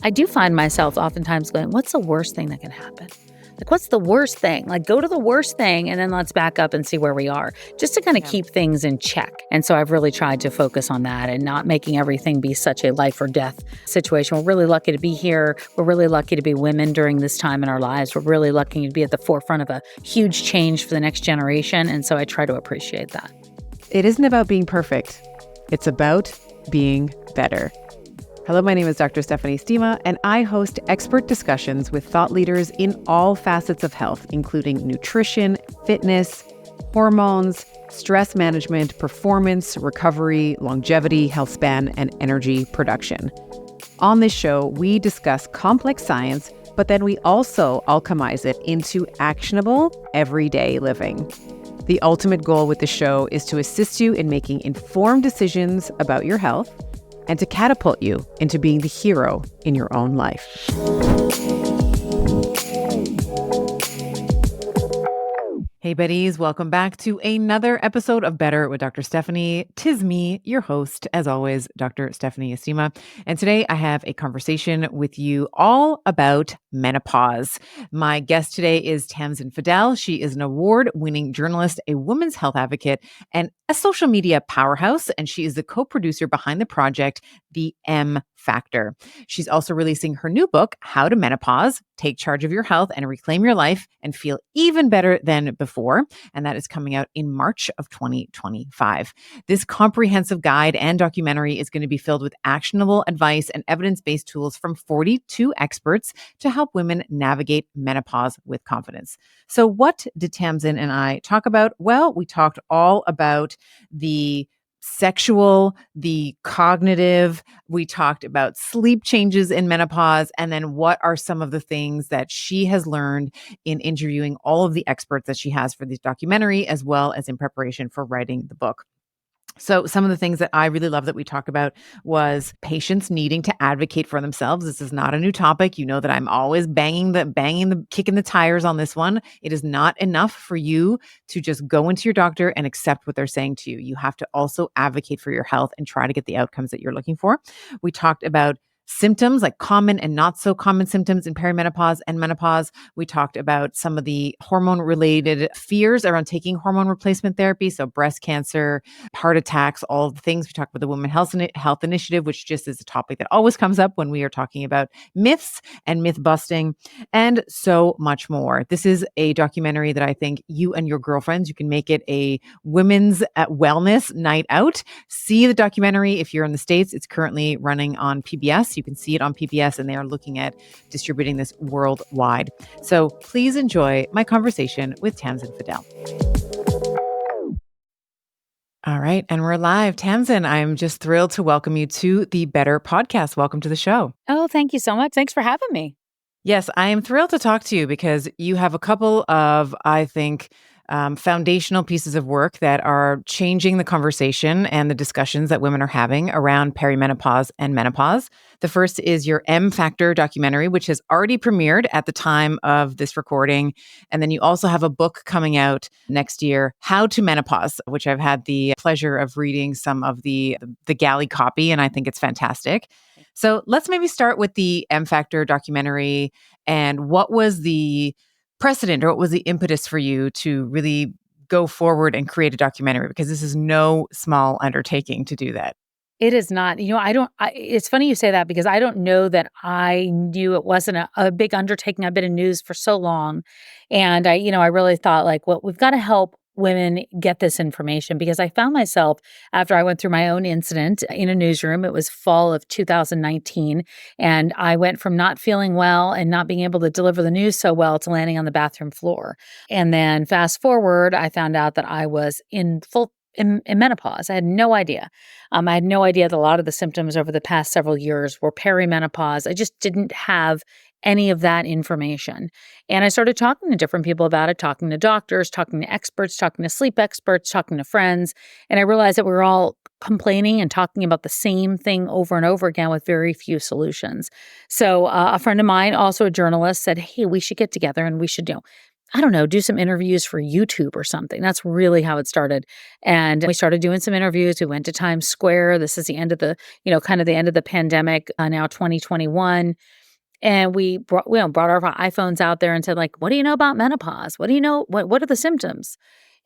I do find myself oftentimes going, what's the worst thing that can happen? Like, what's the worst thing? Like, go to the worst thing and then let's back up and see where we are, just to kind of keep things in check. And so I've really tried to focus on that and not making everything be such a life or death situation. We're really lucky to be here. We're really lucky to be women during this time in our lives. We're really lucky to be at the forefront of a huge change for the next generation. And so I try to appreciate that. It isn't about being perfect. It's about being better. Hello, my name is Dr. Stephanie Stima, and I host expert discussions with thought leaders in all facets of health, including nutrition, fitness, hormones, stress management, performance, recovery, longevity, health span, and energy production. On this show, we discuss complex science, but then we also alchemize it into actionable, everyday living. The ultimate goal with the show is to assist you in making informed decisions about your health and to catapult you into being the hero in your own life. Hey buddies, welcome back to another episode of Better with Dr. Stephanie. 'Tis me, your host, as always, Dr. Stephanie Estima. And today I have a conversation with you all about menopause. My guest today is Tamsen Fadal. She is an award-winning journalist, a women's health advocate, and a social media powerhouse. And she is the co-producer behind the project, The M Factor. She's also releasing her new book, How to Menopause, Take Charge of Your Health and Reclaim Your Life and Feel Even Better Than Before. And that is coming out in March of 2025. This comprehensive guide and documentary is going to be filled with actionable advice and evidence-based tools from 42 experts to help women navigate menopause with confidence. So what did Tamsen and I talk about? Well, we talked all about the sexual, the cognitive, we talked about sleep changes in menopause, and then what are some of the things that she has learned in interviewing all of the experts that she has for this documentary, as well as in preparation for writing the book. So some of the things that I really love that we talk about was patients needing to advocate for themselves. This is not a new topic. You know that I'm always kicking the tires on this one. It is not enough for you to just go into your doctor and accept what they're saying to you. You have to also advocate for your health and try to get the outcomes that you're looking for. We talked about symptoms, like common and not so common symptoms in perimenopause and menopause. We talked about some of the hormone-related fears around taking hormone replacement therapy, so breast cancer, heart attacks, all of the things. We talked about the Women's Health Initiative, which just is a topic that always comes up when we are talking about myths and myth busting, and so much more. This is a documentary that I think you and your girlfriends, you can make it a women's wellness night out. See the documentary if you're in the States. It's currently running on PBS. You can see it on PBS, and they are looking at distributing this worldwide. So please enjoy my conversation with Tamsen Fadal. All right, and we're live. Tamsen, I'm just thrilled to welcome you to the Better podcast. Welcome to the show. Oh, thank you so much. Thanks for having me. Yes, I am thrilled to talk to you because you have a couple of, I think, foundational pieces of work that are changing the conversation and the discussions that women are having around perimenopause and menopause. The first is your M Factor documentary, which has already premiered at the time of this recording. And then you also have a book coming out next year, How to Menopause, which I've had the pleasure of reading some of the galley copy, and I think it's fantastic. So let's maybe start with the M Factor documentary and what was the precedent or what was the impetus for you to really go forward and create a documentary? Because this is no small undertaking to do that. It is not. It's funny you say that because I don't know that I knew it wasn't a big undertaking. I've been in news for so long. And I really thought well, we've got to help women get this information because I found myself after I went through my own incident in a newsroom. It was fall of 2019. And I went from not feeling well and not being able to deliver the news so well to landing on the bathroom floor. And then fast forward, I found out that I was in menopause. I had no idea. I had no idea that a lot of the symptoms over the past several years were perimenopause. I just didn't have any of that information. And I started talking to different people about it, talking to doctors, talking to experts, talking to sleep experts, talking to friends. And I realized that we were all complaining and talking about the same thing over and over again with very few solutions. So a friend of mine, also a journalist, said, hey, we should get together and we should I don't know, do some interviews for YouTube or something. That's really how it started. And we started doing some interviews. We went to Times Square. This is the end of the, kind of the end of the pandemic, now 2021. And we brought our iPhones out there and said, like, what do you know about menopause? What do you know? What are the symptoms?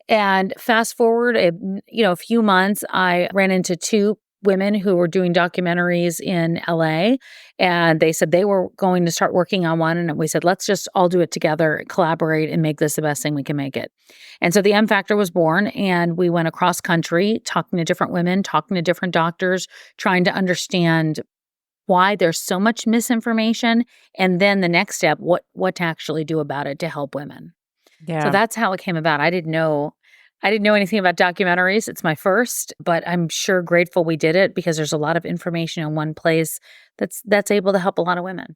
And fast forward, a few months, I ran into two women who were doing documentaries in LA, and they said they were going to start working on one. And we said, let's just all do it together, collaborate, and make this the best thing we can make it. And so the M Factor was born, and we went across country, talking to different women, talking to different doctors, trying to understand why there's so much misinformation, and then the next step, what to actually do about it to help women. So Yeah. that's how it came about. I didn't know anything about documentaries. It's my first, but I'm sure grateful we did it because there's a lot of information in one place that's able to help a lot of women.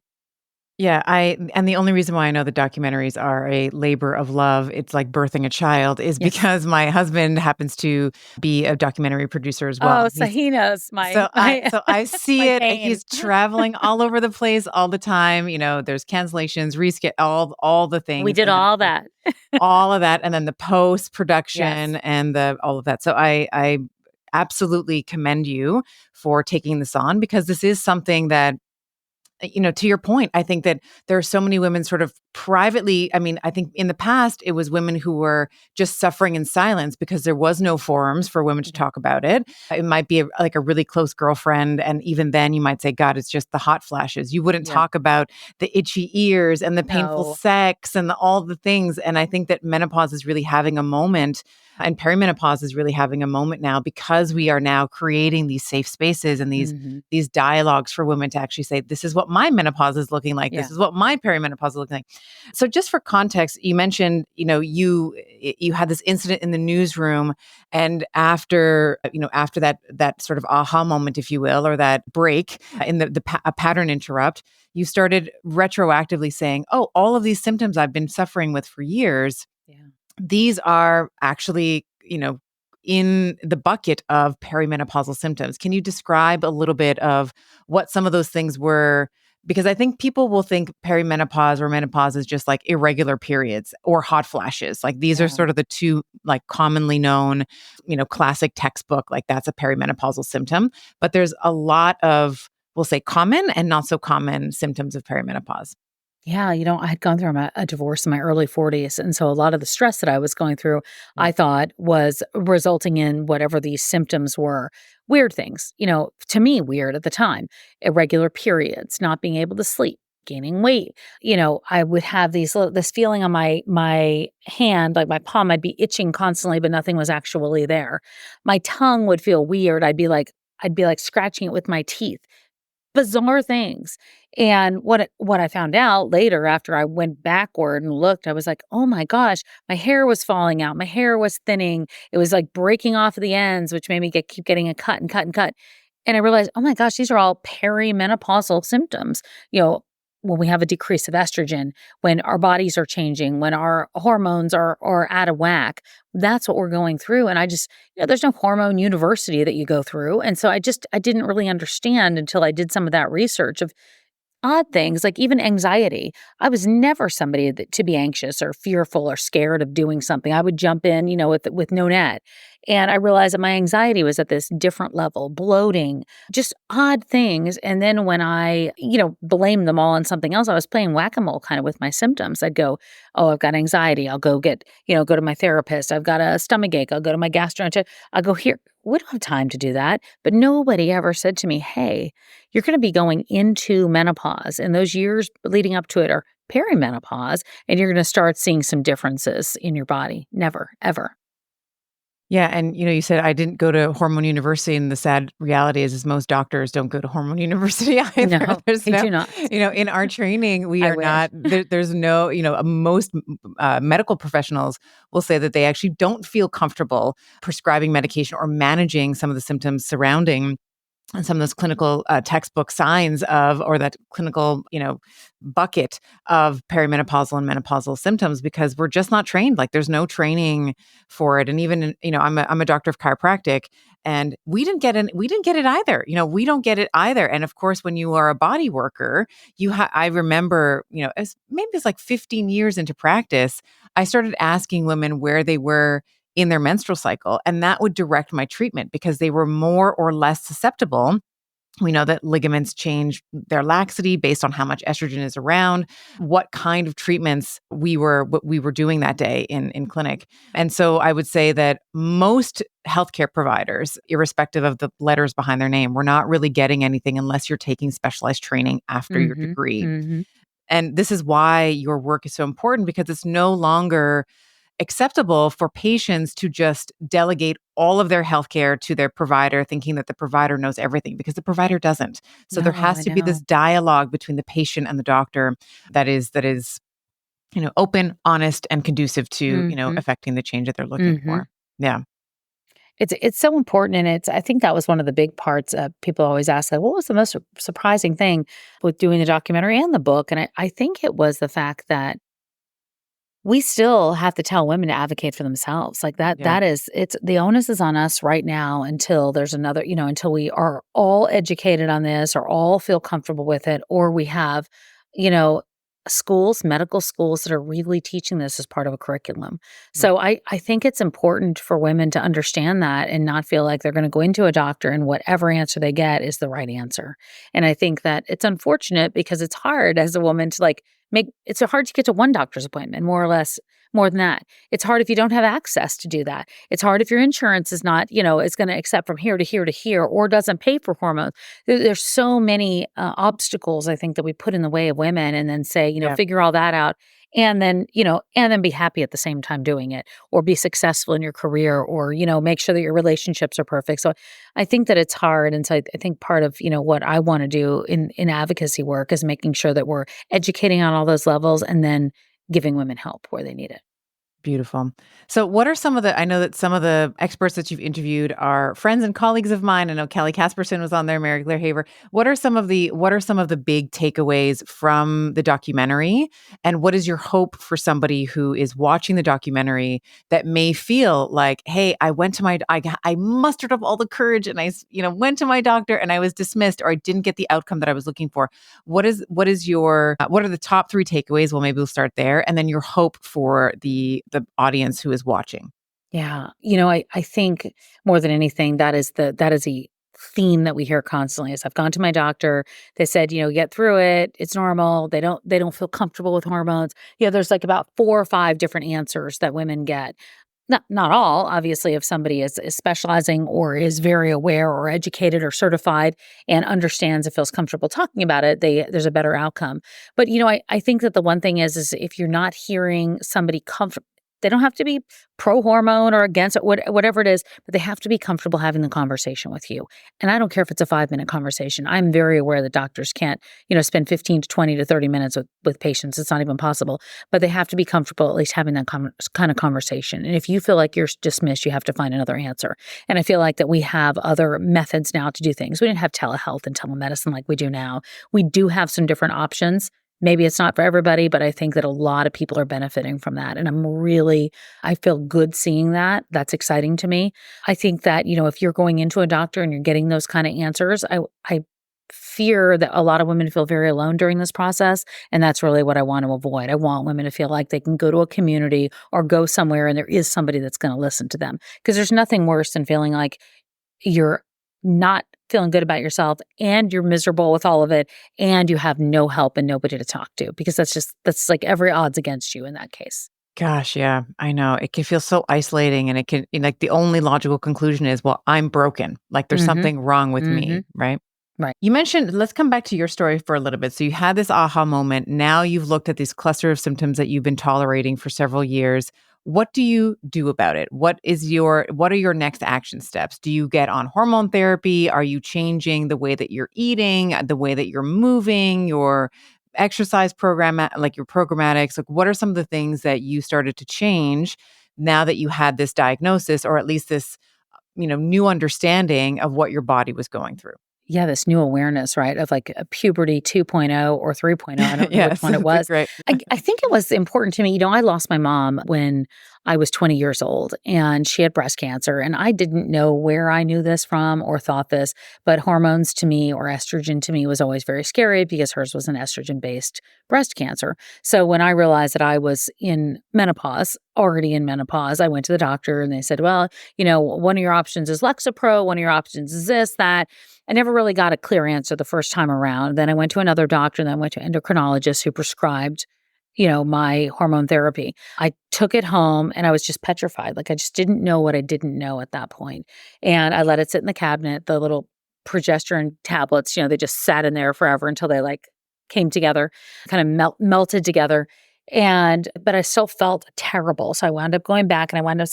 Yeah, and the only reason why I know the documentaries are a labor of love, it's like birthing a child, is Yes. because my husband happens to be a documentary producer as well. Oh, He's Sahina's my so I my so I see my it. pain. He's traveling all over the place all the time. There's cancellations, all the We things, did and then of all course that. all of that, and then the post production Yes. and the all of that. So I absolutely commend you for taking this on because this is something that to your point, I think that there are so many women sort of privately. I mean, I think in the past, it was women who were just suffering in silence because there was no forums for women to Mhm. talk about it. It might be like a really close girlfriend. And even then, you might say, God, it's just the hot flashes. You wouldn't Yep. talk about the itchy ears and the painful No. sex and all the things. And I think that menopause is really having a moment. And perimenopause is really having a moment now because we are now creating these safe spaces and Mhm. these dialogues for women to actually say, this is what my menopause is looking like. Yeah. This is what my perimenopause is looking like. So just for context, you mentioned, you had this incident in the newsroom and after that sort of aha moment, if you will, or that break in a pattern interrupt, you started retroactively saying, oh, all of these symptoms I've been suffering with for years, Yeah. these are actually, in the bucket of perimenopausal symptoms. Can you describe a little bit of what some of those things were? Because I think people will think perimenopause or menopause is just like irregular periods or hot flashes. Like these are Yeah. sort of the two like commonly known, classic textbook, like that's a perimenopausal symptom. But there's a lot of, we'll say common and not so common symptoms of perimenopause. Yeah, I had gone through a divorce in my early 40s. And so a lot of the stress that I was going through, Yeah. I thought was resulting in whatever these symptoms were. Weird things, to me, weird at the time. Irregular periods, not being able to sleep, gaining weight. I would have this feeling on my hand, like my palm, I'd be itching constantly, but nothing was actually there. My tongue would feel weird. I'd be like scratching it with my teeth, bizarre things. And what I found out later after I went backward and looked, I was like, "Oh my gosh, my hair was falling out. My hair was thinning. It was like breaking off at the ends, which made me keep getting a cut and cut and cut." And I realized, "Oh my gosh, these are all perimenopausal symptoms." You know, when we have a decrease of estrogen, when our bodies are changing, when our hormones are out of whack, that's what we're going through. And I just there's no hormone university that you go through. And so I didn't really understand until I did some of that research of odd things, like even anxiety. I was never somebody to be anxious or fearful or scared of doing something. I would jump in, with no net. And I realized that my anxiety was at this different level, bloating, just odd things. And then when I, blamed them all on something else, I was playing whack-a-mole kind of with my symptoms. I'd go, oh, I've got anxiety. I'll go to my therapist. I've got a stomach ache. I'll go to my gastroenterologist. I'll go here. We don't have time to do that. But nobody ever said to me, hey, you're going to be going into menopause, and those years leading up to it are perimenopause, and you're going to start seeing some differences in your body. Never, ever. Yeah, and you said I didn't go to hormone university, and the sad reality is most doctors don't go to hormone university either. No, There's I no, do not. in our training, we I are wish. not there's no, most medical professionals will say that they actually don't feel comfortable prescribing medication or managing some of the symptoms surrounding and some of those clinical textbook signs of, or that clinical, bucket of perimenopausal and menopausal symptoms, because we're just not trained. Like there's no training for it. And even, I'm a doctor of chiropractic, and we didn't get it either. We don't get it either. And of course, when you are a body worker, I remember, maybe it's like 15 years into practice, I started asking women where they were in their menstrual cycle. And that would direct my treatment because they were more or less susceptible. We know that ligaments change their laxity based on how much estrogen is around, what kind of treatments what we were doing that day in clinic. And so I would say that most healthcare providers, irrespective of the letters behind their name, we're not really getting anything unless you're taking specialized training after your Mhm. degree. Mhm. And this is why your work is so important, because it's no longer acceptable for patients to just delegate all of their healthcare to their provider, thinking that the provider knows everything, because the provider doesn't. So there No, has I to be this know. dialogue between the patient and the doctor that is open, honest, and conducive to Mhm. affecting the change that they're looking Mhm. for. Yeah, It's so important, and I think that was one of the big parts. People always ask, like, "What was the most surprising thing with doing the documentary and the book?" And I think it was the fact that we still have to tell women to advocate for themselves. Like yeah, it's the onus is on us right now until there's another, until we are all educated on this or all feel comfortable with it, or we have, you know, schools, medical schools that are really teaching this as part of a curriculum. right. So I think it's important for women to understand that and not feel like they're going to go into a doctor and whatever answer they get is the right answer. And I think that it's unfortunate because it's hard as a woman to like make it's hard to get to one doctor's appointment, more or less, more than that. It's hard if you don't have access to do that. It's hard if your insurance is not, is going to accept from here to here to here or doesn't pay for hormones. There's so many obstacles I think that we put in the way of women and then say, Yeah, figure all that out and then be happy at the same time doing it or be successful in your career or, make sure that your relationships are perfect. So I think that it's hard. And so I think part of, what I want to do in advocacy work is making sure that we're educating on all those levels and then giving women help where they need it. beautiful. So, what are some of I know that some of the experts that you've interviewed are friends and colleagues of mine. I know Kelly Casperson was on there, Mary Claire Haver. What are some of the big takeaways from the documentary? And what is your hope for somebody who is watching the documentary that may feel like, hey, I mustered up all the courage and went to my doctor and I was dismissed, or I didn't get the outcome that I was looking for. What are the top three takeaways? Well, maybe we'll start there, and then your hope for the audience who is watching. Yeah. I think more than anything, that is a theme that we hear constantly is I've gone to my doctor. They said, get through it. It's normal. They don't feel comfortable with hormones. There's like about 4 or 5 different answers that women get. Not all, obviously, if somebody is specializing or is very aware or educated or certified and understands and feels comfortable talking about it, there's a better outcome. But I think that the one thing is if you're not hearing somebody comfortable, they don't have to be pro hormone or against it, whatever it is, but they have to be comfortable having the conversation with you. And I don't care if it's a 5 minute conversation. I'm very aware that doctors can't, spend 15 to 20 to 30 minutes with patients. It's not even possible, but they have to be comfortable at least having that kind of conversation. And if you feel like you're dismissed, you have to find another answer. And I feel like that we have other methods now to do things. We didn't have telehealth and telemedicine like we do now. We do have some different options. Maybe it's not for everybody, but I think that a lot of people are benefiting from that. And I feel good seeing that. That's exciting to me. I think that, if you're going into a doctor and you're getting those kind of answers, I fear that a lot of women feel very alone during this process. And that's really what I want to avoid. I want women to feel like they can go to a community or go somewhere and there is somebody that's going to listen to them. Because there's nothing worse than feeling like you're not feeling good about yourself and you're miserable with all of it and you have no help and nobody to talk to because that's like every odds against you in that case. Gosh, yeah, I know. It can feel so isolating, and it can, like, the only logical conclusion is, well, I'm broken. Like there's Mhm. something wrong with me, Mhm. right? Right. You mentioned, let's come back to your story for a little bit. So you had this aha moment. Now you've looked at this cluster of symptoms that you've been tolerating for several years. What do you do about it? What are your next action steps? Do you get on hormone therapy? Are you changing the way that you're eating, the way that you're moving, your exercise program, like your programmatics? Like what are some of the things that you started to change now that you had this diagnosis, or at least this, new understanding of what your body was going through? this new awareness, right, of like a puberty 2.0 or 3.0. I don't know which Yes, one it it's a was. great. I think it was important to me. I lost my mom when I was 20 years old, and she had breast cancer. And I didn't know where I knew this from or thought this, but hormones to me, or estrogen to me, was always very scary because hers was an estrogen based breast cancer. So when I realized that I was in menopause, already in menopause, I went to the doctor and they said, well, one of your options is Lexapro, one of your options is this, that. I never really got a clear answer the first time around. Then I went to another doctor, and then I went to endocrinologist who prescribed, my hormone therapy. I took it home and I was just petrified. Like I just didn't know what I didn't know at that point. And I let it sit in the cabinet, the little progesterone tablets, they just sat in there forever until they like came together, kind of melted together. But I still felt terrible. So I wound up going back, and I wound up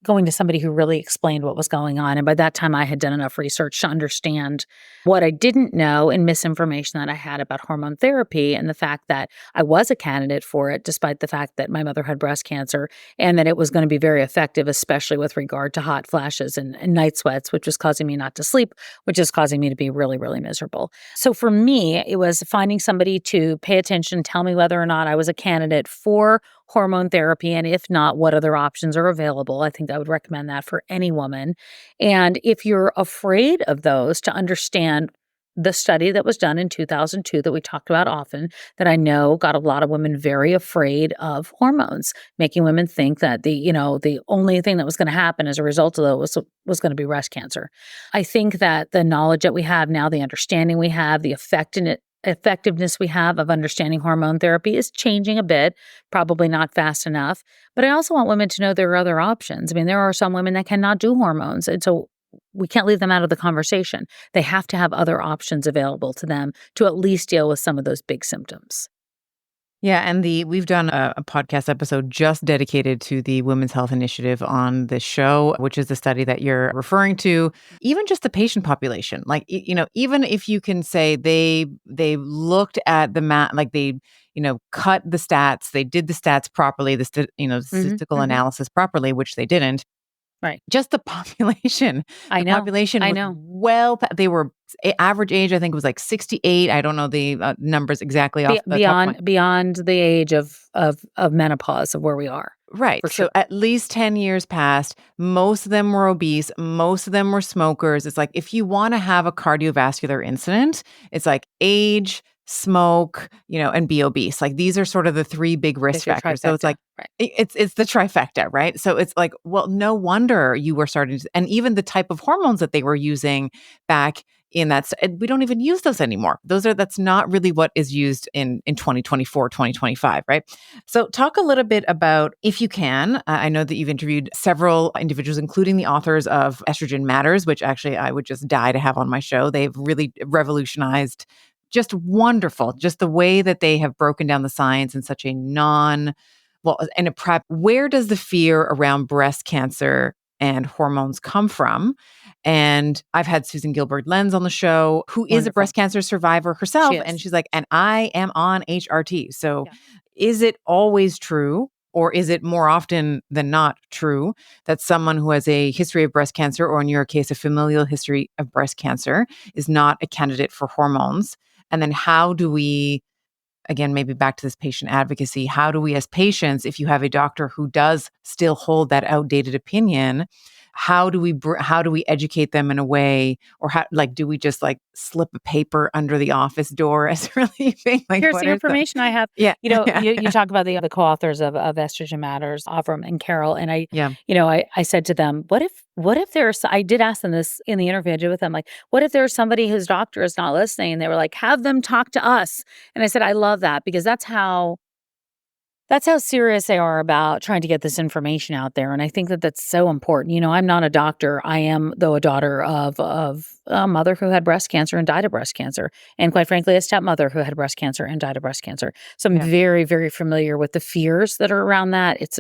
going to somebody who really explained what was going on. And by that time, I had done enough research to understand what I didn't know and misinformation that I had about hormone therapy, and the fact that I was a candidate for it, despite the fact that my mother had breast cancer, and that it was going to be very effective, especially with regard to hot flashes and night sweats, which was causing me not to sleep, which is causing me to be really, really miserable. So for me, it was finding somebody to pay attention, tell me whether or not I was a candidate for hormone therapy, and if not, what other options are available. I think I would recommend that for any woman. And if you're afraid of those, to understand the study that was done in 2002 that we talked about often, that I know got a lot of women very afraid of hormones, making women think that the only thing that was going to happen as a result of those was going to be breast cancer. I think that the knowledge that we have now, the understanding we have, the effectiveness we have of understanding hormone therapy is changing a bit, probably not fast enough. But I also want women to know there are other options. I mean, there are some women that cannot do hormones. And so we can't leave them out of the conversation. They have to have other options available to them to at least deal with some of those big symptoms. Yeah, and we've done a podcast episode just dedicated to the Women's Health Initiative on this show, which is the study that you're referring to. Even just the patient population, like even if you can say they looked at the like they cut the stats, they did the stats properly, Hmm. statistical Hmm. analysis properly, which they didn't. Right. Just I the know. population I was know. they were average age, I think it was like 68. I don't know the numbers exactly off the top of my. Beyond the age of menopause, of where we are, Right. for So sure. at least 10 years passed. Most of them were obese. Most of them were smokers. It's like if you want to have a cardiovascular incident, it's like age, smoke, and be obese. Like these are sort of the three big risk It's your factors. So it's trifecta, like right? it's the trifecta, right? So it's like, well, no wonder you were starting to, and even the type of hormones that they were using back in we don't even use those anymore. That's not really what is used in 2024, 2025, right? So, talk a little bit about, if you can. I know that you've interviewed several individuals, including the authors of Estrogen Matters, which actually I would just die to have on my show. They've really revolutionized, just wonderful, just the way that they have broken down the science in such a in a prep. Where does the fear around breast cancer and hormones come from? And I've had Susan Gilbert Lenz on the show, who is a breast Wonderful. cancer survivor She herself. And is. she's like, and I am on HRT. So Yeah. is it always true? Or is it more often than not true that someone who has a history of breast cancer, or in your case, a familial history of breast cancer, is not a candidate for hormones? And then how do we, again, maybe back to this patient advocacy, how do we as patients, if you have a doctor who does still hold that outdated opinion, how do we educate them in a way, or how, like, do we just like slip a paper under the office door as relieving? Like, Here's what the are some? information I have. Yeah. You talk about the co-authors of Estrogen Matters, Avram and Carol, and Yeah. I said to them, what if there's, I did ask them this in the interview I did with them, like, what if there's somebody whose doctor is not listening? And they were like, have them talk to us. And I said, I love that, because that's how serious they are about trying to get this information out there, and I think that that's so important. I'm not a doctor. I am, though, a daughter of a mother who had breast cancer and died of breast cancer, and quite frankly, a stepmother who had breast cancer and died of breast cancer. So I'm Yeah. very, very familiar with the fears that are around that. It's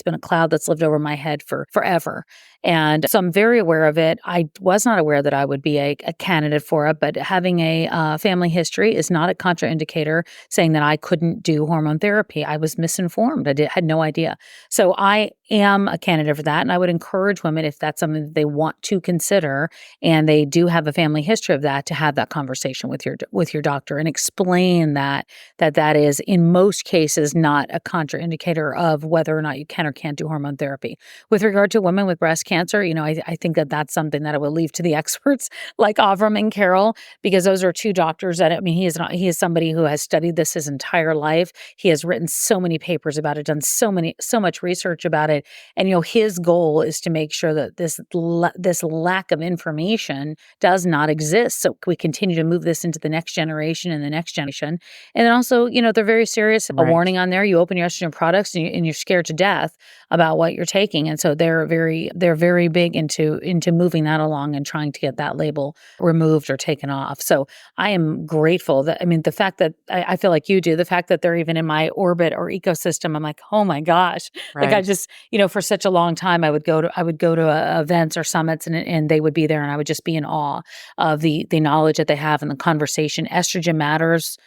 been a cloud that's lived over my head for forever, and so I'm very aware of it. I was not aware that I would be a candidate for it, but having a family history is not a contraindicator saying that I couldn't do hormone therapy. was misinformed. Had no idea. So I am a candidate for that, and I would encourage women, if that's something that they want to consider and they do have a family history of that, to have that conversation with your doctor and explain that is in most cases not a contraindicator of whether or not you can or can't do hormone therapy. With regard to women with breast cancer, I think that that's something that I will leave to the experts like Avram and Carol, because those are two doctors that, I mean, he is somebody who has studied this his entire life. He has written so many papers about it, done so much research about it. And his goal is to make sure that this lack of information does not exist. So we continue to move this into the next generation and the next generation. And then also, they're very serious. A Right. warning on there: you open your estrogen products and you're scared to death about what you're taking. And so they're very big into moving that along and trying to get that label removed or taken off. So I am grateful that, I mean, the fact that I feel like you do, the fact that they're even in my orbit or ecosystem, I'm like, oh my gosh. Like, I Right. just, for such a long time, I would go to events or summits, and they would be there, and I would just be in awe of the knowledge that they have and the conversation. Estrogen Matters,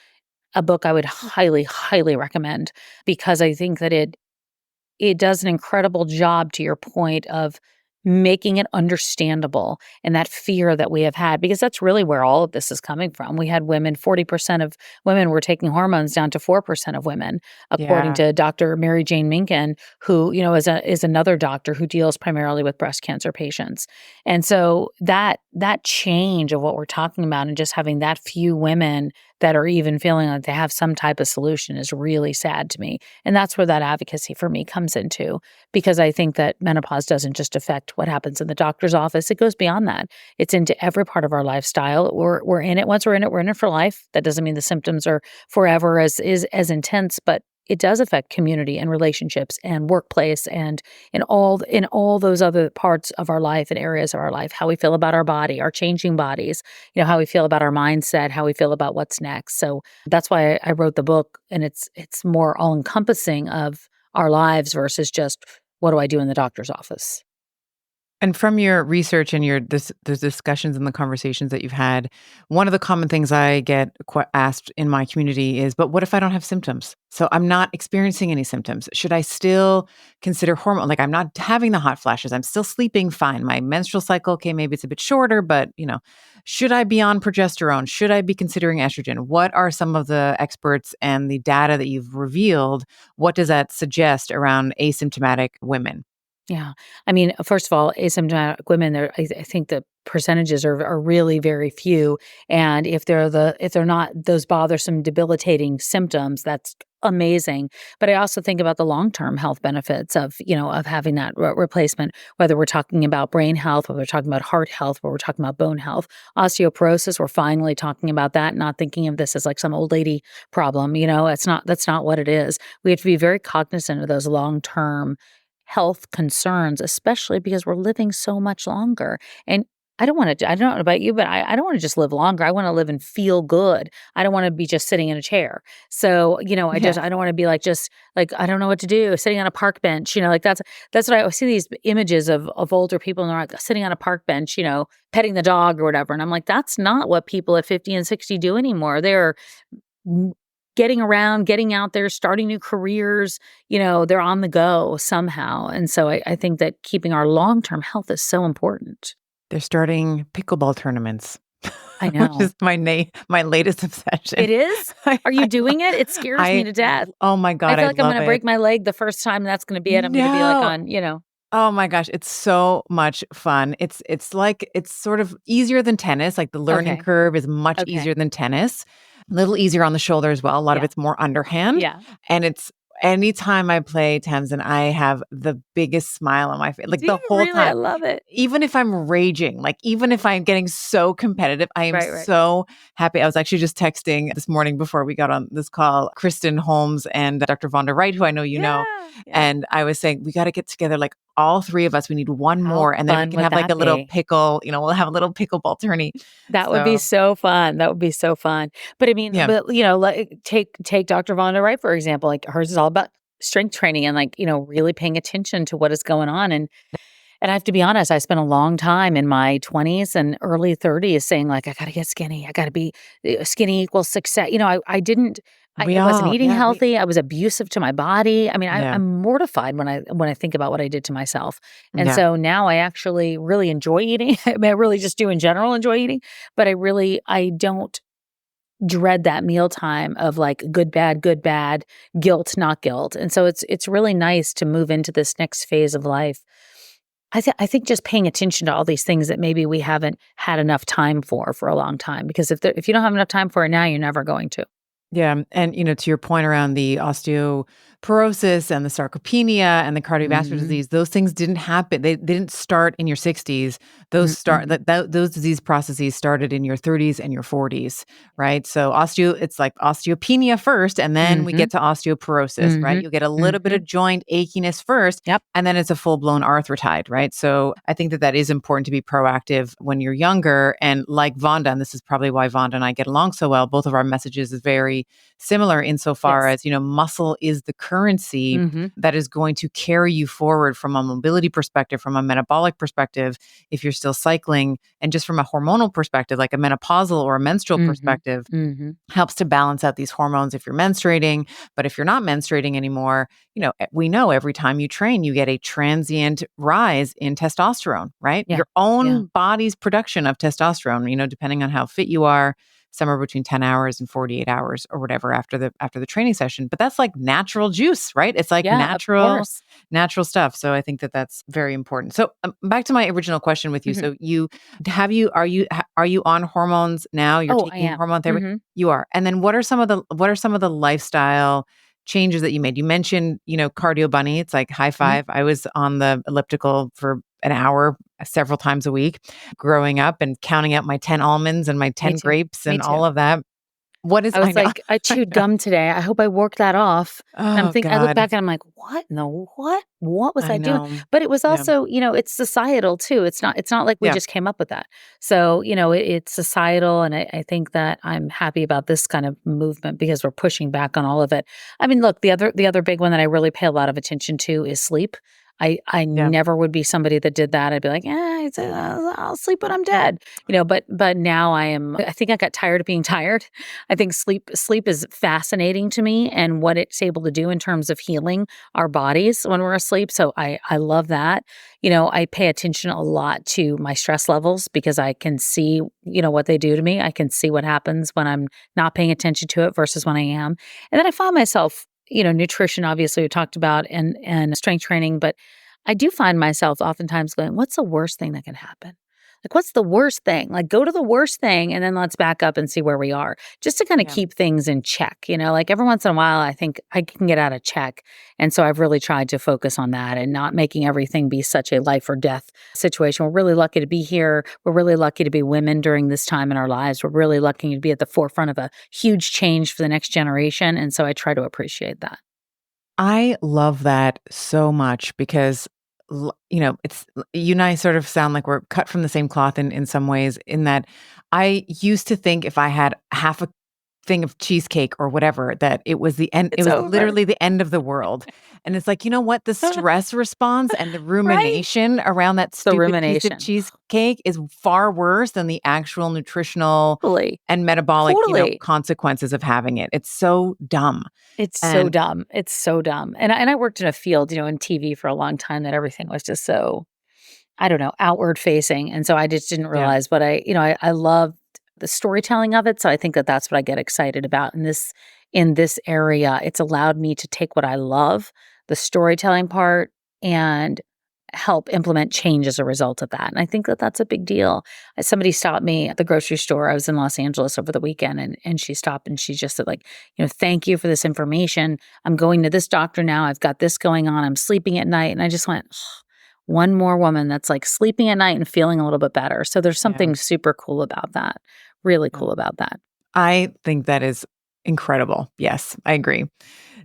a book I would highly, highly recommend, because I think that it does an incredible job, to your point, of making it understandable, and that fear that we have had, because that's really where all of this is coming from. We had women 40% of women were taking hormones, down to 4% of women, according Yeah. to Dr. Mary Jane Minkin, who, is another doctor who deals primarily with breast cancer patients. And so that change of what we're talking about, and just having that few women that are even feeling like they have some type of solution, is really sad to me. And that's where that advocacy for me comes into, because I think that menopause doesn't just affect what happens in the doctor's office. It goes beyond that. It's into every part of our lifestyle. We're in it. Once we're in it for life. That doesn't mean the symptoms are forever as intense, but it does affect community and relationships and workplace, and in all those other parts of our life and areas of our life. How we feel about our body, our changing bodies, how we feel about our mindset, how we feel about what's next. So that's why I wrote the book, and it's more all encompassing of our lives versus just, what do I do in the doctor's office? And from your research and the discussions and the conversations that you've had, one of the common things I get asked in my community is, "But what if I don't have symptoms? So I'm not experiencing any symptoms. Should I still consider hormone? Like, I'm not having the hot flashes. I'm still sleeping fine. My menstrual cycle, okay, maybe it's a bit shorter, but should I be on progesterone? Should I be considering estrogen? What are some of the experts and the data that you've revealed? What does that suggest around asymptomatic women?" Yeah. I mean, first of all, asymptomatic women, I think the percentages are really very few. And if they're not those bothersome, debilitating symptoms, that's amazing. But I also think about the long-term health benefits of having that replacement, whether we're talking about brain health, whether we're talking about heart health, whether we're talking about bone health, osteoporosis. We're finally talking about that, not thinking of this as like some old lady problem. That's not what it is. We have to be very cognizant of those long-term health concerns, especially because we're living so much longer. And I don't know about you, but I don't want to just live longer. I want to live and feel good. I don't want to be just sitting in a chair. So, Yes. I don't want to be like, just like, I don't know what to do, sitting on a park bench, like that's what I see, these images of older people, and they're like sitting on a park bench, petting the dog or whatever. And I'm like, that's not what people at 50 and 60 do anymore. They're m getting around, getting out there, starting new careers, they're on the go somehow, and so I think that keeping our long-term health is so important. They're starting pickleball tournaments, I which know. is my latest obsession. It is? I Are you I lo doing it? It scares me I to death. oh my I god, feel I like I'm love gonna it. break my leg the first time, and that's gonna be it. I'm gonna be like No. on. Oh my gosh, it's so much fun. It's like it's sort of easier than tennis, like, the learning Okay, curve is much okay. easier than tennis, a little easier on the shoulder as well, a lot of Yeah, it's more underhand, yeah. and it's anytime I play Tamsen, I have the biggest smile on my face, like, Do the you whole really? I time. love it. Even if I'm raging, like, even if I'm getting so competitive, I am Right, right. so happy. I was actually just texting this morning before we got on this call, Kristen Holmes and Dr. Vonda Wright, who I know you know, Yeah, yeah. and I was saying, "We gotta get together, like, all 3 of us. We need one How more, and then we fun can would have, like, a that little be? pickle, we'll have a little pickleball tourney." That would be So, so fun. That would be so fun. But I mean, yeah. like, take Dr. Vonda Wright, for example. Like, hers is all about strength training and, like, really paying attention to what is going on. And I have to be honest, I spent a long time in my 20s and early 30s saying, like, I gotta get skinny. I gotta be skinny equals success. I didn't We I wasn't all, eating yeah, we, healthy, I was abusive to my body. I mean, yeah, I'm mortified when I think about what I did to myself, and yeah, so now I actually really enjoy eating. I mean, I really just do in general enjoy eating, but I don't dread that mealtime of, like, good, bad, guilt, not guilt, and so it's really nice to move into this next phase of life. I think just paying attention to all these things that maybe we haven't had enough time for a long time, because if you don't have enough time for it now, you're never going to. yeah. And, to your point around the osteoporosis and the sarcopenia and the cardiovascular Mhm. disease, those things didn't happen. They didn't start in your 60s. Mm-mm. Those disease processes started in your 30s and your 40s, right? So it's like osteopenia first, and then we Mhm. get to osteoporosis, right? Mhm. You get a little bit Mhm. of joint achiness first, Yep. and then it's a full blown arthritide, right? So I think that that is important to be proactive when you're younger. And like Vonda, and this is probably why Vonda and I get along so well, both of our messages is very similar insofar Yes. as, muscle is the currency Mhm. that is going to carry you forward from a mobility perspective, from a metabolic perspective, if you're still cycling, and just from a hormonal perspective, like a menopausal or a menstrual Mhm. perspective, Mhm. helps to balance out these hormones if you're menstruating. But if you're not menstruating anymore, we know every time you train, you get a transient rise in testosterone, right? Yeah. Your Yeah. own body's production of testosterone, depending on how fit you are, somewhere between 10 hours and 48 hours or whatever after the training session. But that's like natural juice, right? It's like Yeah, of course. natural stuff. So I think that that's very important. So back to my original question with you. Mhm. So are you on hormones now? You're Oh, I taking am. hormone therapy? Mhm. You are. And then what are some of the lifestyle changes that you made? You mentioned, cardio bunny. It's like high Mhm. five. I was on the elliptical for an hour several times a week growing up and counting out my 10 almonds and my Me 10 too. grapes Me and all too. of that. What is I I was know. like, "I I chewed know. gum today. I hope I worked that off." And Oh I look God. back and I'm like, "What in the what? What was I I doing?" know. But it was Yeah. also, it's societal too. It's not like we Yeah. just came up with that. So, it's societal, and I think that I'm happy about this kind of movement because we're pushing back on all of it. I mean, look, the other big one that I really pay a lot of attention to is sleep. I Yeah. never would be somebody that did that. I'd be like, I'll sleep when I'm dead." But now I think I got tired of being tired. I think sleep is fascinating to me and what it's able to do in terms of healing our bodies when we're asleep. So I love that. I pay attention a lot to my stress levels because I can see, what they do to me. I can see what happens when I'm not paying attention to it versus when I am. And then I find myself, nutrition obviously we talked about, and strength training, but I do find myself oftentimes going, what's the worst thing that can happen? Like, what's the worst thing? Like, go to the worst thing and then let's back up and see where we are, just to kind of Yeah. keep things in check. Like every once in a while, I think I can get out of check. And so I've really tried to focus on that and not making everything be such a life or death situation. We're really lucky to be here. We're really lucky to be women during this time in our lives. We're really lucky to be at the forefront of a huge change for the next generation. And so I try to appreciate that. I love that so much because you and I sort of sound like we're cut from the same cloth in some ways, in that I used to think if I had half a thing of cheesecake or whatever, that it It's was over. literally the end of the world. And it's like, you know what? The stress response and the Right? rumination around that The stupid piece of rumination. cheesecake is far worse than the actual nutritional Totally. and metabolic, Totally. consequences of having it. It's so dumb. It's so And dumb. It's so dumb. And I worked in a field, in TV for a long time that everything was just so, I don't know, outward facing. And so I just didn't yeah, realize, but I loved the storytelling of it. So I think that that's what I get excited about in this area. It's allowed me to take what I love, the storytelling part, and help implement change as a result of that. And I think that that's a big deal. Somebody stopped me at the grocery store. I was in Los Angeles over the weekend, and she stopped and she just said, like, thank you for this information. I'm going to this doctor now. I've got this going on. I'm sleeping at night. And I just went, one more woman that's like sleeping at night and feeling a little bit better. So there's yeah, something super cool about that. Really yeah. cool about that. I think that is incredible. Yes, I agree.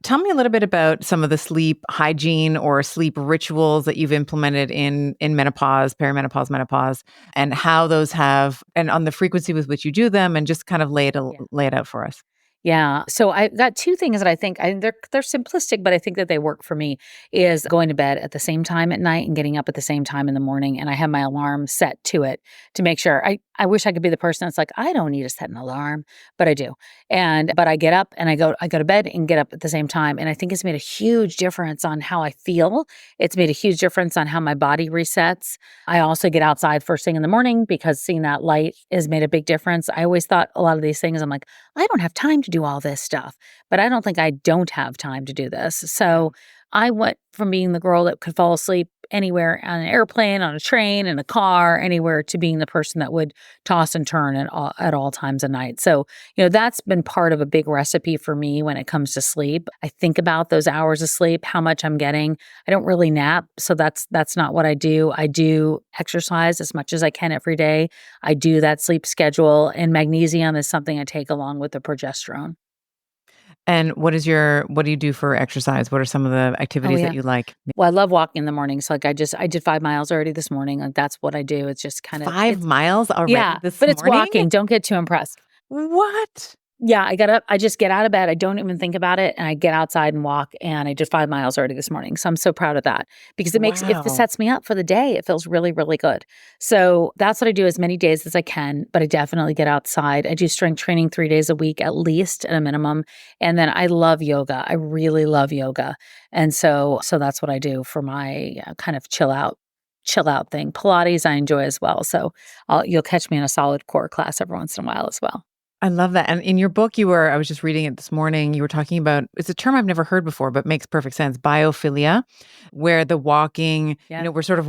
Tell me a little bit about some of the sleep hygiene or sleep rituals that you've implemented in menopause, perimenopause, menopause, and how those have, and on the frequency with which you do them, and just kind of Yeah. lay it out for us. Yeah. So I got 2 things that I think they're simplistic, but I think that they work for me, is going to bed at the same time at night and getting up at the same time in the morning, and I have my alarm set to it to make sure. I wish I could be the person that's like, "I don't need to set an alarm," but I do. But I get up and I go to bed and get up at the same time, and I think it's made a huge difference on how I feel. It's made a huge difference on how my body resets. I also get outside first thing in the morning because seeing that light has made a big difference. I always thought a lot of these things, I'm like, I don't have time to do all this stuff, but I don't think I don't have time to do this. Yeah. So I went from being the girl that could fall asleep anywhere on an airplane, on a train, in a car, anywhere, to being the person that would toss and turn at all times of night. So, that's been part of a big recipe for me when it comes to sleep. I think about those hours of sleep, how much I'm getting. I don't really nap, so that's not what I do. I do exercise as much as I can every day. I do that sleep schedule, and magnesium is something I take along with the progesterone. And what do you do for exercise? What are some of the Oh, activities that yeah. you like? Well, I love walking in the morning, so, like, I did 5 miles already this morning, like, that's what I do. It's just kind of 5 it's miles already yeah, this but it's morning? walking, don't get too impressed. What? Yeah, I get up, I just get out of bed, I don't even think about it, and I get outside and walk, and I did 5 miles already this morning, so I'm so proud of that because it Wow. sets me up for the day, it feels really, really good. So, that's what I do as many days as I can, but I definitely get outside. I do strength training 3 days a week at least at a minimum, and then I love yoga, I really love yoga, and so that's what I do for my, kind of chill out thing. Pilates I enjoy as well, so you'll catch me in a solid core class every once in a while as well. I love that. And in your book, I was just reading it this morning, you were talking about, it's a term I've never heard before, but makes perfect sense, biophilia, where the walking, Yeah. we're sort of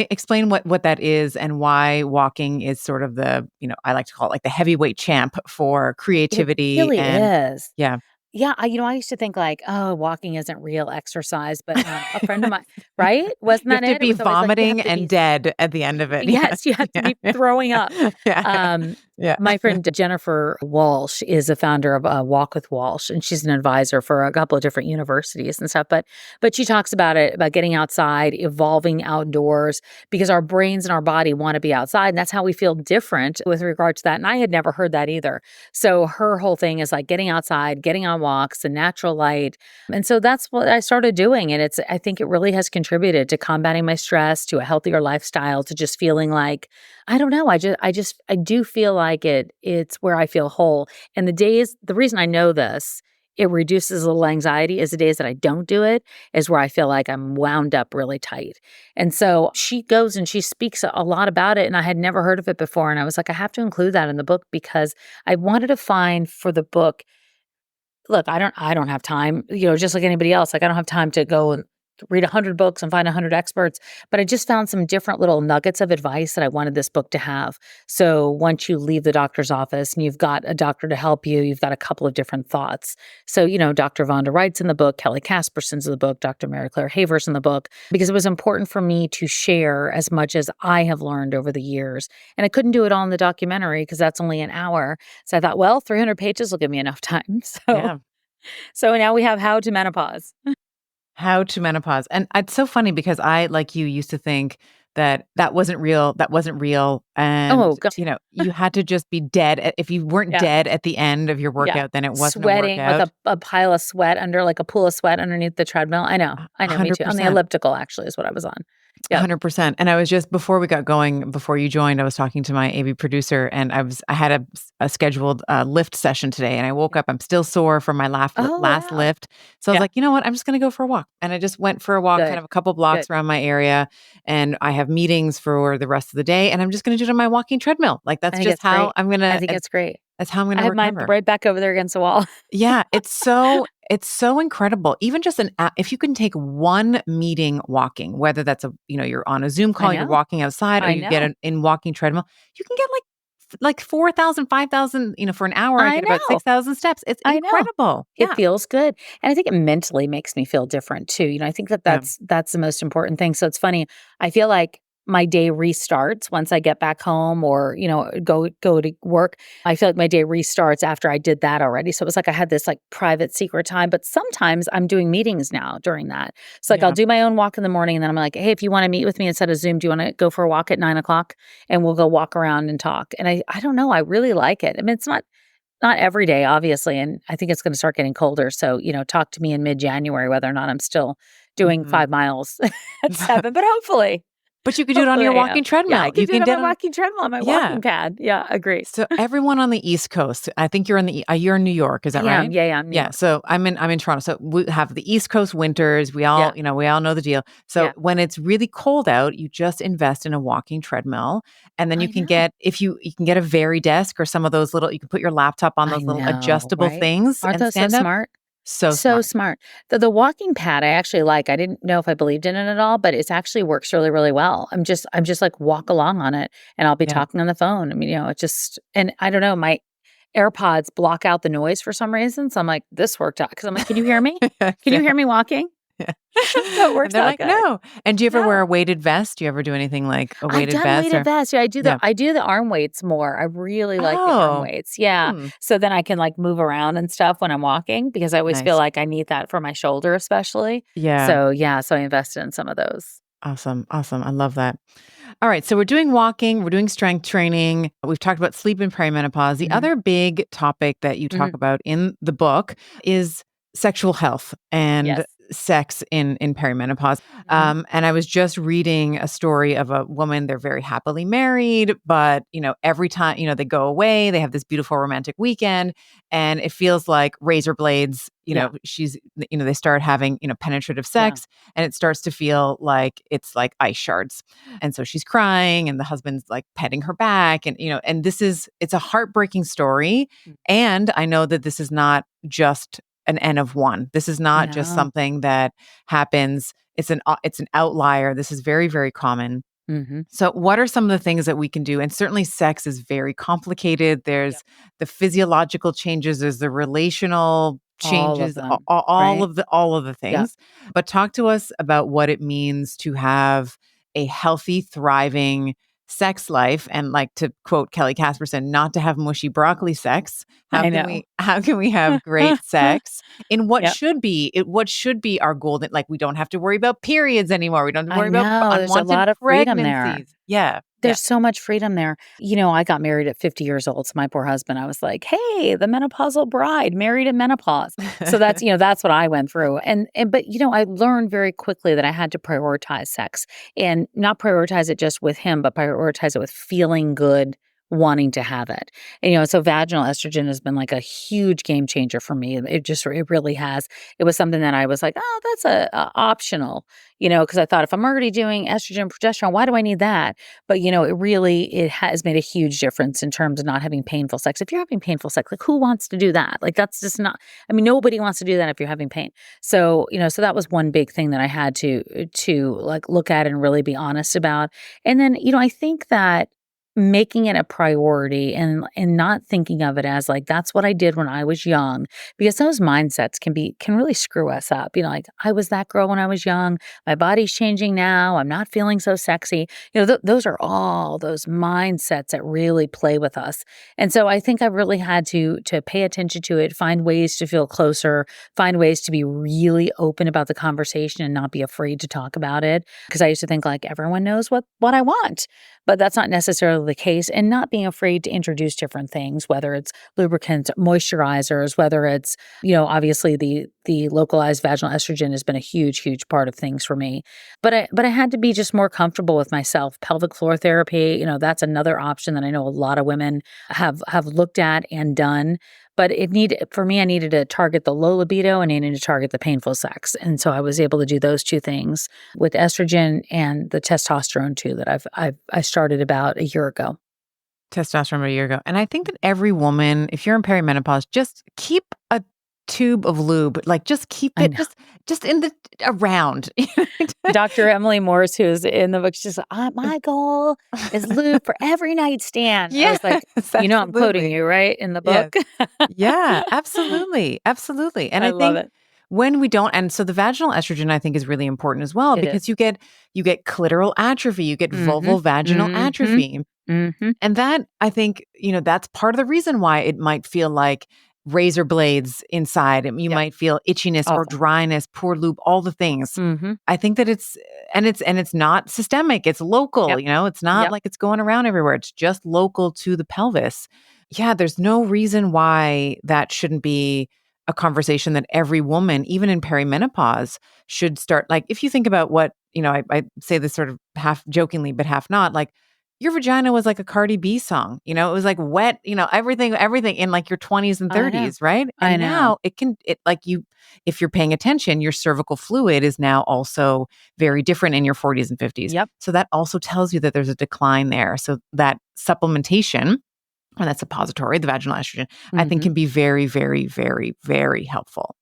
explain what that is and why walking is sort of I like to call it like the heavyweight champ for It creativity really and is. yeah. Yeah, I used to think like, "Oh, walking isn't real exercise," but, a friend of mine right? Wasn't You that have to it? It be was always like, "You have vomiting to be and dead at the end of it. Yeah. Yes, you have to Yeah. be throwing up. Yeah. Um, Yeah. my friend Jennifer Walsh is a founder of, Walk with Walsh, and she's an advisor for a couple of different universities and stuff, but she talks about it, about getting outside, evolving outdoors, because our brains and our body wanna be outside, and that's how we feel different with regard to that, and I had never heard that either. So her whole thing is, like, getting outside, getting on walks, the natural light, and so that's what I started doing, and I think it really has contributed to combating my stress, to a healthier lifestyle, to just feeling like I don't know, I do feel like it's where I feel whole, and the reason I know this, it reduces a little anxiety is the days that I don't do it, is where I feel like I'm wound up really tight, and so she goes and she speaks a lot about it, and I had never heard of it before, and I was like, "I have to include that in the book," because I wanted to find for the book. Look, I don't have time, just like anybody else, like, I don't have time to go and read 100 books and find 100 experts, but I just found some different little nuggets of advice that I wanted this book to have. So, once you leave the doctor's office and you've got a doctor to help you, you've got a couple of different thoughts. So, Dr. Vonda Wright's in the book, Kelly Casperson's in the book, Dr. Mary Claire Haver's in the book, because it was important for me to share as much as I have learned over the years. And I couldn't do it all in the documentary because that's only an hour. So I thought, well, 300 pages will give me enough time. So Yeah. so now we have How to Menopause. How to menopause. And it's so funny because I, like you, used to think that that wasn't real. That wasn't real. Oh, And, god. you had to just be dead. If you weren't Yeah, dead at the end of your yeah. workout, then it wasn't a Sweating with workout. a pile of sweat under like a pool of sweat underneath the treadmill. I know, me too. On the 100%. elliptical actually is what I was on. Yep. 100%. And I was just before we got going, before you joined, I was talking to my AV producer and I had a scheduled lift session today and I woke up, I'm still sore from my Oh, last wow. lift. So I was Yeah. like, you know what? I'm just going to go for a walk. And I just went for a walk kind Good. of a couple Good. blocks around my area and I have meetings for the rest of the day and I'm just going to do it on my walking treadmill. Like I that's think just it's great. I think it's great. that's how I'm going I to have mine recover. right back over there against the wall. Yeah, it's so incredible. Even just if you can take one meeting walking, whether that's you're on a Zoom I call, you're know. walking outside, or I you get know. an in walking treadmill, you can get like 4,000, 5,000. For an hour, I I get about know. 6,000 steps. It's I know. incredible. It Yeah. feels good, and I think it mentally makes me feel different too, I think that Yeah. that's the most important thing, so it's funny, I feel like my day restarts once I get back home or, go to work. I feel like my day restarts after I did that already, so it was like I had this, like, private secret time, but sometimes I'm doing meetings now during that. So, like, I'll Yeah. do my own walk in the morning, and then I'm like, "Hey, if you wanna meet with me instead of Zoom, do you wanna go for a walk at 9 o'clock? And we'll go walk around and talk." And I don't know, I really like it. I mean, it's not not every day, obviously, and I think it's gonna start getting colder, so, talk to me in mid-January whether or not I'm still doing Mhm. 5 miles at 7, but hopefully, But you could do it on hopefully your I am. walking Yeah, I treadmill. could You do it can on my get on walking treadmill, on my Yeah. walking pad. Yeah, agree. So everyone on the East Coast, I think you're you're in New York, is I that am, right? yeah, yeah, I'm New Yeah. York. So I'm in Toronto. So we have the East Coast winters. We all, Yeah, we all know the deal. So yeah. when it's really cold out, you just invest in a walking treadmill, and then you I can know. get if you can get a Very Desk or some of those little. You can put your laptop on I those little know, adjustable right? things Aren't and those so stand up. smart? So So smart. smart. The walking pad I actually like. I didn't know if I believed in it at all, but it's actually works really, really well. I'm just like walk along on it and I'll be Yeah. talking on the phone. I mean, it just and I don't know, my AirPods block out the noise for some reason. So I'm like, this worked out because I'm like, can you hear me? Can you Yeah. hear me walking? Yeah. So it And works they're out like, good. no. And do you ever wear No. a weighted vest? Do you ever do anything like a I've weighted done vest weighted or? vests. Yeah, I do the Yeah. I do the arm weights more. I really like the arm Oh. weights. Yeah. Hmm. So then I can like move around and stuff when I'm walking because I always feel Nice. like I need that for my shoulder especially. Yeah. So yeah, so I invested in some of those. Awesome. Awesome. I love that. All right. So we're doing walking, we're doing strength training. We've talked about sleep and perimenopause. The Mhm. other big topic that you talk Mhm. about in the book is sexual health and Yes. sex in perimenopause. Mhm. And I was just reading a story of a woman. They're very happily married, but every time they go away, they have this beautiful romantic weekend, and it feels like razor blades. Yeah. They start having penetrative Yeah. sex, and it starts to feel like it's like ice shards. And so she's crying and the husband's like petting her back, and it's a heartbreaking story. Mm. And I know that this is not just an N of one. This is not just No. something that happens. It's an outlier. This is very, very common. Mhm. So, what are some of the things that we can do? And certainly, sex is very complicated. Yep. There's the physiological changes, there's the relational All of changes, them, all right? of the Yep. things. But talk to us about what it means to have a healthy, thriving sex life, and like to quote Kelly Casperson, not to have mushy broccoli sex. How I can know. we how can we have great sex in what Yep. should be our golden, like we don't have to worry about periods anymore. We don't have to I worry about know, there's a unwanted lot of freedom there. pregnancies. Yeah. Yeah. There's so much freedom there. I got married at 50 years old, so my poor husband, I was like, "Hey, the menopausal bride married in menopause." So that's what I went through. But I learned very quickly that I had to prioritize sex and not prioritize it just with him, but prioritize it with feeling good, wanting to have it. So vaginal estrogen has been like a huge game changer for me. It really has. It was something that I was like, "Oh, that's a optional," because I thought if I'm already doing estrogen, progesterone, why do I need that? But, it has made a huge difference in terms of not having painful sex. If you're having painful sex, like who wants to do that? Like that's just not I mean, nobody wants to do that if you're having pain. So that was one big thing that I had to like look at and really be honest about. And then, I think that making it a priority and not thinking of it as like that's what I did when I was young because those mindsets can really screw us up. Like I was that girl when I was young, my body's changing now, I'm not feeling so sexy. Those are all those mindsets that really play with us. And so I think I've really had to pay attention to it, find ways to feel closer, find ways to be really open about the conversation and not be afraid to talk about it. Because I used to think like everyone knows what I want, but that's not necessarily the case. And not being afraid to introduce different things, whether it's lubricants, moisturizers, whether it's obviously the localized vaginal estrogen has been a huge, huge part of things for me. But I had to be just more comfortable with myself. Pelvic floor therapy, that's another option that I know a lot of women have looked at and done. But for me, I needed to target the low libido and I needed to target the painful sex. And so I was able to do those two things with estrogen and the testosterone too that I started about a year ago. Testosterone a year ago. And I think that every woman, if you're in perimenopause, just keep a tube of lube, like just keep I it know. just in the around. Dr. Emily Morse, who's in the book, she's like, my goal is lube for every nightstand. I Yes, was like, I'm quoting absolutely. you, right? In the book. Yes. Yeah, absolutely. Absolutely. And I I love think it. when we don't, and so the vaginal estrogen I think is really important as well It because is. you get clitoral atrophy, you get Mhm. vulval vaginal Mhm. atrophy. Mhm. And that, I think, that's part of the reason why it might feel like razor blades inside. And you Yep. might feel itchiness or Awful. dryness, poor lube, all the things. Mhm. I think that it's not systemic. It's local, Yep. it's not Yep. like it's going around everywhere. It's just local to the pelvis. Yeah, there's no reason why that shouldn't be a conversation that every woman, even in perimenopause, should start. Like, if you think about what, I say this sort of half jokingly, but half not, like, your vagina was like a Cardi B song, it was like wet, everything in like your 20s and I know. 30s, right? I And know. now if you're paying attention, your cervical fluid is now also very different in your 40s and 50s. Yep. So that also tells you that there's a decline there. So that supplementation, or that suppository, the vaginal estrogen, I think Mhm. can be very, very, very, very helpful.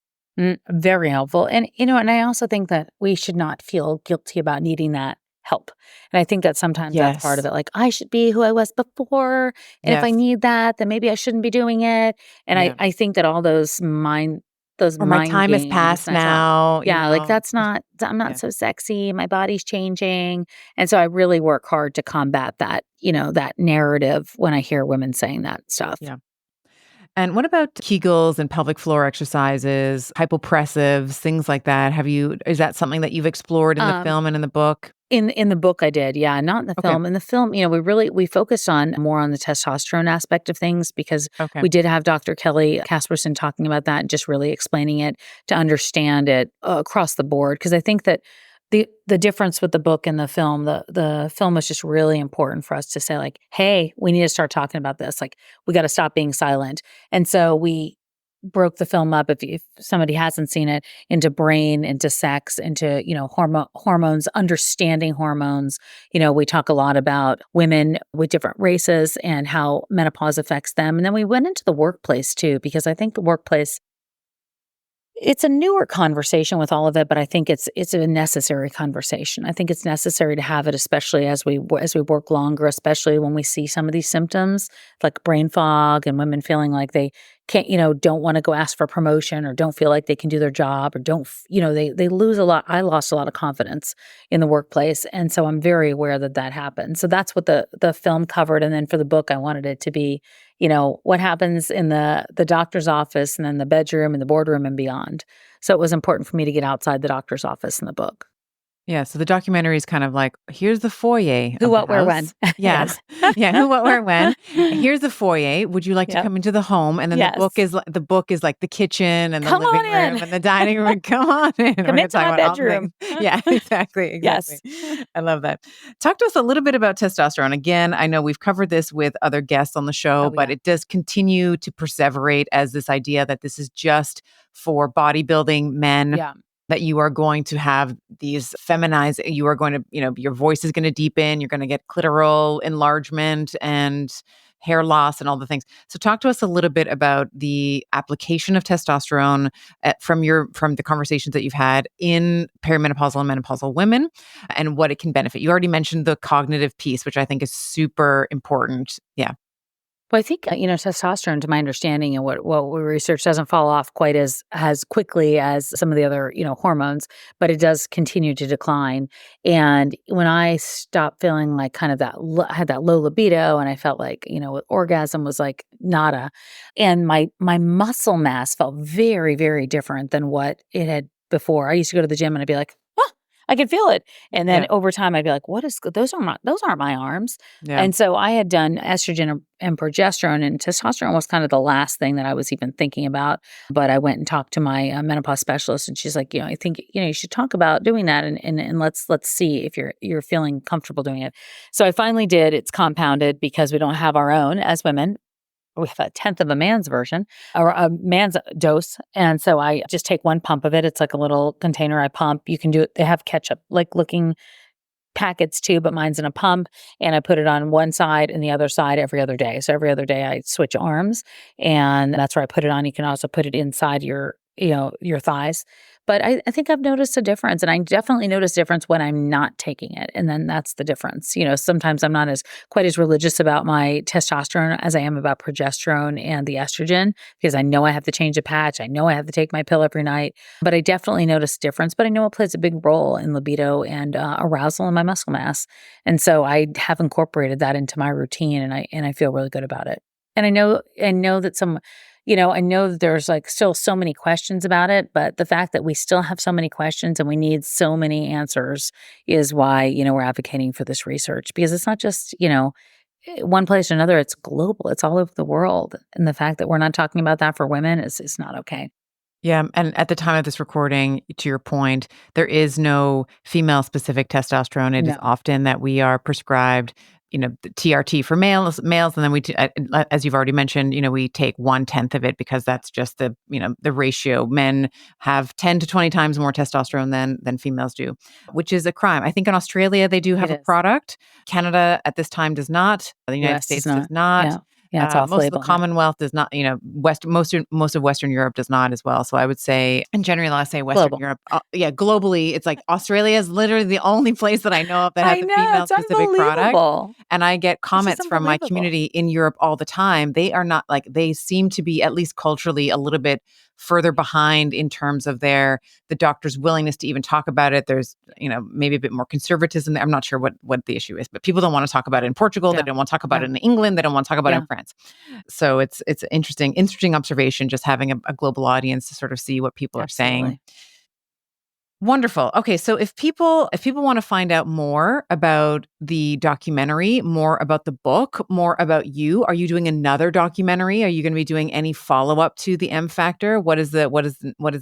Very helpful. And I also think that we should not feel guilty about needing that help. And I think that sometimes that's part of Yes. it. Like, I should be who I was before. And if I Yes. need that, then maybe I shouldn't be doing it. And I, Yeah. I think that all those Or my mind time has games, passed that's not, now, yeah, like I'm not Yeah. so sexy. My body's changing. And so I really work hard to combat that, that narrative when I hear women saying that stuff. Yeah. And what about Kegels and pelvic floor exercises, hypopressives, things like that? Is that something that you've explored in the Um, film and in the book? In the book I did, yeah, not in the Okay. film. In the film, we focused on more on the testosterone aspect of things because Okay. we did have Dr. Kelly Casperson talking about that and just really explaining it to understand it across the board. Because I think that the difference with the book and the film was just really important for us to say like, hey, we need to start talking about this. Like, we got to stop being silent. And so we broke the film up, if somebody hasn't seen it, into brain, into sex, into, hormones, understanding hormones. We talk a lot about women with different races and how menopause affects them. And then we went into the workplace too, because I think the workplace, it's a newer conversation with all of it, but I think it's a necessary conversation. I think it's necessary to have it, especially as we work longer, especially when we see some of these symptoms like brain fog and women feeling like they can't, don't want to go ask for promotion or don't feel like they can do their job or they lose a lot. I lost a lot of confidence in the workplace, and so I'm very aware that that happens. So that's what the film covered, and then for the book, I wanted it to be, what happens in the doctor's office and then the bedroom and the boardroom and beyond. So it was important for me to get outside the doctor's office in the book. Yeah, so the documentary is kind of like, here's the foyer Who, of the what, where, house. when. Yeah. Yes. Yeah, who, what, where, when. Here's the foyer. Would you like to Yep. come into the home? And then Yes. the book is like the kitchen and the Come living on room in. and the dining room. Come on in. We're Come going to into talk my about all the things. bedroom. Yeah, exactly, exactly. Yes. I love that. Talk to us a little bit about testosterone. Again, I know we've covered this with other guests on the show, Oh, but yeah. it does continue to perseverate as this idea that this is just for bodybuilding men, Yeah. that you are going to have these feminized, you are going to, your voice is going to deepen, you're going to get clitoral enlargement and hair loss and all the things. So talk to us a little bit about the application of testosterone from the conversations that you've had in perimenopausal and menopausal women and what it can benefit. You already mentioned the cognitive piece, which I think is super important. Yeah. Well, I think, testosterone, to my understanding and what we research, doesn't fall off quite as quickly as some of the other, hormones, but it does continue to decline. And when I stopped feeling like kind of had that low libido, and I felt like, orgasm was like nada, and my muscle mass felt very, very different than what it had before. I used to go to the gym and I'd be like, oh, I can feel it. And then Yeah. over time, I'd be like, those aren't my arms. Yeah. And so I had done estrogen and progesterone, and testosterone was kind of the last thing that I was even thinking about. But I went and talked to my menopause specialist, and she's like, I think you should talk about doing that, and let's see if you're feeling comfortable doing it. So I finally did. It's compounded because we don't have our own as women. We have a tenth of a man's version or a man's dose. And so I just take one pump of it. It's like a little container I pump. You can do it. They have ketchup like looking packets too, but mine's in a pump, and I put it on one side and the other side every other day. So every other day I switch arms, and that's where I put it on. You can also put it inside your thighs. But I think I've noticed a difference, and I definitely notice difference when I'm not taking it. And then that's the difference. Sometimes I'm not as quite as religious about my testosterone as I am about progesterone and the estrogen because I know I have to change a patch. I know I have to take my pill every night. But I definitely notice difference, but I know it plays a big role in libido and arousal in my muscle mass. And so I have incorporated that into my routine, and I feel really good about it. And I know that I know that there's like still so many questions about it, but the fact that we still have so many questions and we need so many answers is why, we're advocating for this research because it's not just, one place or another, it's global, it's all over the world, and the fact that we're not talking about that for women is not okay. Yeah, and at the time of this recording, to your point, there is no female-specific testosterone. It is No, often that we are prescribed, the TRT for males, and then as you've already mentioned, we take 1/10 of it because that's just the ratio. Men have 10 to 20 times more testosterone than females do, which is a crime. I think in Australia they do it have a is. product. Canada at this time does not. The United US does States does not. not. Yeah. Yeah, it's off Most of the label here. Commonwealth does not, most of Western Europe does not as well. So I would say, and generally, I'll say Western Global. Europe. Yeah, globally, it's like Australia is literally the only place that I know of that has I a know, female it's specific product. unbelievable. And I get It's just comments from my unbelievable. community in Europe all the time. They are not like, they seem to be, at least culturally, a little bit further behind in terms of the doctor's willingness to even talk about it. There's, maybe a bit more conservatism there. I'm not sure what the issue is, but people don't want to talk about it in Portugal. They Yeah. don't want to talk about Yeah. it in England. They don't want to talk about it in Yeah. France. So it's interesting observation, just having a global audience to sort of see what people are saying. Absolutely. Wonderful. Okay, so if people want to find out more about the documentary, more about the book, more about you, are you doing another documentary? Are you going to be doing any follow up to the M Factor? What is the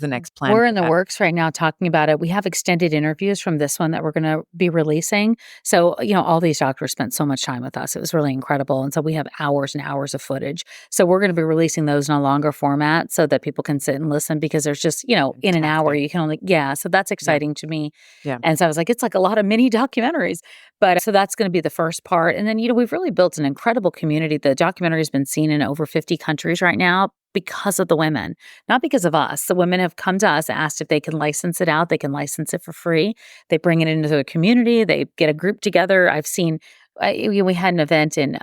next plan We're for in the that? works right now talking about it. We have extended interviews from this one that we're gonna be releasing. So, all these doctors spent so much time with us. It was really incredible, and so we have hours and hours of footage. So we're gonna be releasing those in a longer format so that people can sit and listen because there's just, in an hour, Fantastic. you can only yeah, so that's Yeah. exciting to me. Yeah. And so I was like, it's like a lot of mini documentaries. But so that's gonna be the first part, and then, we've really built an incredible community. The documentary's been seen in over 50 countries right now because of the women. Not because of us. The women have come to us, asked if they can license it out. They can license it for free. They bring it into the community. They get a group together. I've seen. We had an event in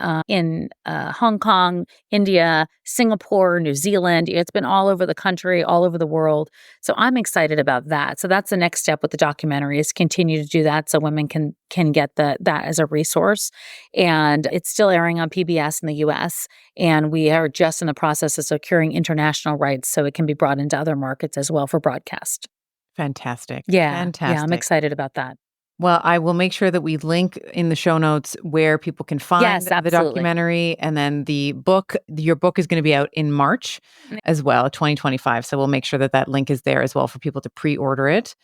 Hong Kong, India, Singapore, New Zealand. It's been all over the country, all over the world. So I'm excited about that. So that's the next step with the documentary is continue to do that so women can get that as a resource. And it's still airing on PBS in the US. And we are just in the process of securing international rights so it can be brought into other markets as well for broadcast. Fantastic. Yeah. Yeah. I'm Fantastic. excited about that. Well, I will make sure that we link in the show notes where people can Yes, find the absolutely. documentary, and then the book. Your book is going to be out in March as well, 2025. So we'll make sure that that link is there as well for people to pre-order it.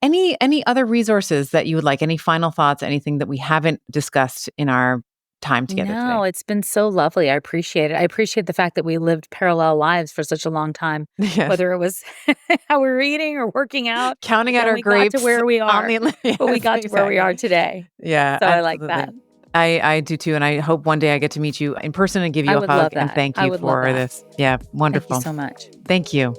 Any other resources that you would like? Any final thoughts? Anything that we haven't discussed in our time together No, today? it's been so lovely. I appreciate it. I appreciate the fact that we lived parallel lives for such a long time, Yes. whether it was how we were eating or working out, Counting but out then our we got to grapes where we on are. the But we yes, got to where we exactly. are today. Yeah, So I like that. absolutely. I do too, and I hope one day I get to meet you in person and give I you a would hug love and that. thank I you would love for that. this. Yeah, Thank you wonderful. so much. Thank you.